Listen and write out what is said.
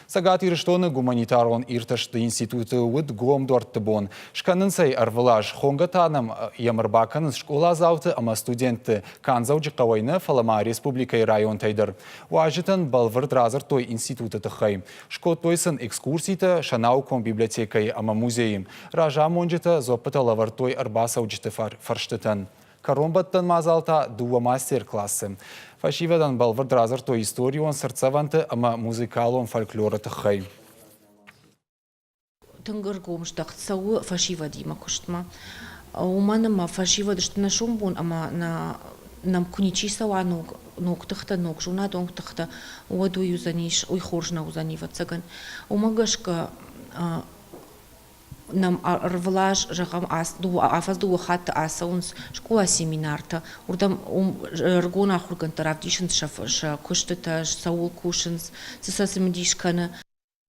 Сагат ирштоны гуманитарон ирташты институты уд гомдорт тыбон. Шканынсай арвылаж хонгатаным ямырбаканыз школа зауты ама студенты канзауджи қавайны фалама республикай район тайдыр. Уажытын балвыр дразыр той институты тыхай. Шкот тойсын экскурситы шанаукон библиотекай ама музейим. Ража монжыты зопыта лавар той арбасауджыты фарштытын. Коромбаттан мазалта дуа мастер-классы. Фашивадан балвыр дразыр той историон сырцаванты ама музыкалон фольклоры тыхай. Тынгыр гомштах цау фашива дима куштма. Уманама фашива дыштына шумбун ама на нам куничи сава ноктыхта нокжуна донгтыхта уаду юзаниш уйхоржна узанива цаган. Умагашка нам арвлаж жагам афаз ду хат асаунс школа семинарта урдам ргона хурган таравдишин шаф куштата саул кушинс сасасмдишкана